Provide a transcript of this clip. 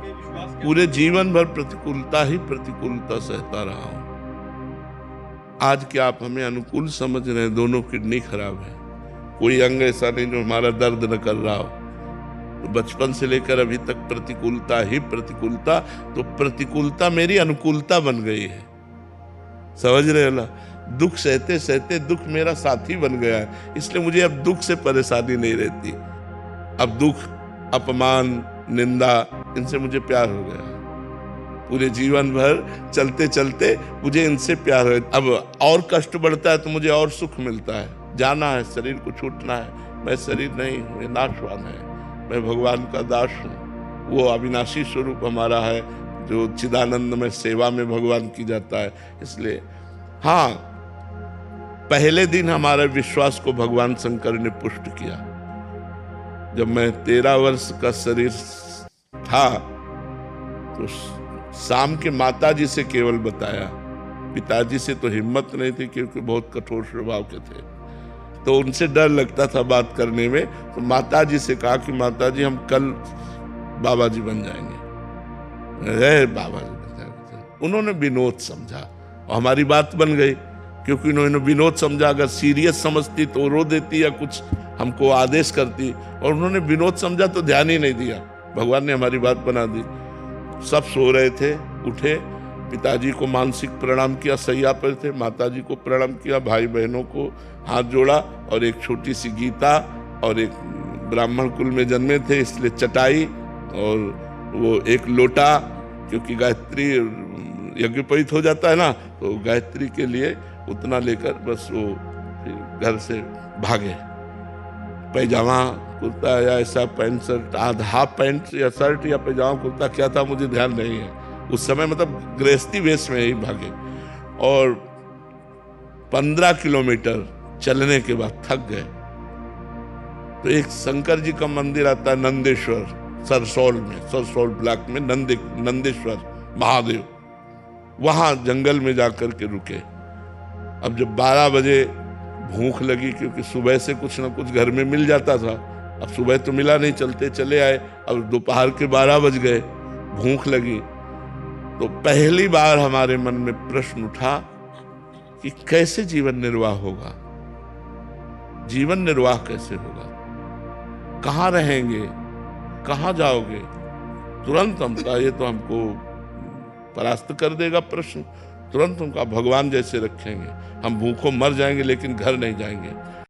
पूरे जीवन भर प्रतिकूलता ही प्रतिकूलता सहता रहा हूं। आज क्या आप हमें अनुकूल समझ रहे हैं? दोनों किडनी खराब है, कोई अंग ऐसा नहीं जो हमारा दर्द न कर रहा हो। तो बचपन से लेकर अभी तक प्रतिकूलता ही प्रतिकूलता, तो प्रतिकूलता मेरी अनुकूलता बन गई है। समझ रहे हो ना? दुख सहते सहते दुख मेरा साथी बन गया है, इसलिए मुझे अब दुख से परेशानी नहीं रहती। अब दुख, अपमान, निंदा, इनसे मुझे प्यार हो गया। पूरे जीवन भर चलते चलते मुझे इनसे प्यार है। अब और कष्ट बढ़ता है तो मुझे और सुख मिलता है। जाना है, शरीर को छूटना है। मैं शरीर नहीं हूँ, ये नाशवान है। मैं भगवान का दास हूँ। वो अविनाशी स्वरूप हमारा है जो चिदानंद में सेवा में भगवान की जाता है। इसलिए हाँ, पहले दिन हमारे विश्वास को भगवान शंकर ने पुष्ट किया। जब मैं 13 वर्ष का शरीर था तो शाम के माताजी से केवल बताया, पिताजी से तो हिम्मत नहीं थी क्योंकि बहुत कठोर स्वभाव के थे, तो उनसे डर लगता था बात करने में। तो माताजी से कहा कि माताजी हम कल बाबा जी बन जाएंगे। बाबा जी बन जाएंगे। उन्होंने विनोद समझा और हमारी बात बन गई, क्योंकि उन्होंने विनोद समझा। अगर सीरियस समझती तो रो देती या कुछ हमको आदेश करती, और उन्होंने विनोद समझा तो ध्यान ही नहीं दिया। भगवान ने हमारी बात बना दी। सब सो रहे थे, उठे, पिताजी को मानसिक प्रणाम किया, सैया पर थे, माताजी को प्रणाम किया, भाई बहनों को हाथ जोड़ा, और एक छोटी सी गीता, और एक ब्राह्मण कुल में जन्मे थे इसलिए चटाई, और वो एक लोटा, क्योंकि गायत्री यज्ञोपवीत हो जाता है ना, तो गायत्री के लिए उतना लेकर बस वो घर से भागे। पैजामा कुर्ता या ऐसा पैंट शर्ट, हाफ पैंट या शर्ट या पैजामा कुर्ता क्या था मुझे ध्यान नहीं है उस समय, मतलब गृहस्थी वेश में ही भागे। और 15 किलोमीटर चलने के बाद थक गए तो एक शंकर जी का मंदिर आता है नंदेश्वर, सरसौल में, सरसौल ब्लॉक में नंदेश्वर महादेव, वहां जंगल में जाकर के रुके। अब जब 12 बजे भूख लगी, क्योंकि सुबह से कुछ ना कुछ घर में मिल जाता था, अब सुबह तो मिला नहीं, चलते चले आए। अब दोपहर के 12 बज गए, भूख लगी, तो पहली बार हमारे मन में प्रश्न उठा कि कैसे जीवन निर्वाह होगा, जीवन निर्वाह कैसे होगा, कहाँ रहेंगे, कहाँ जाओगे। तुरंत हम कहा ये तो हमको परास्त कर देगा प्रश्न। तुरंत उनका भगवान जैसे रखेंगे, हम भूखों मर जाएंगे लेकिन घर नहीं जाएंगे।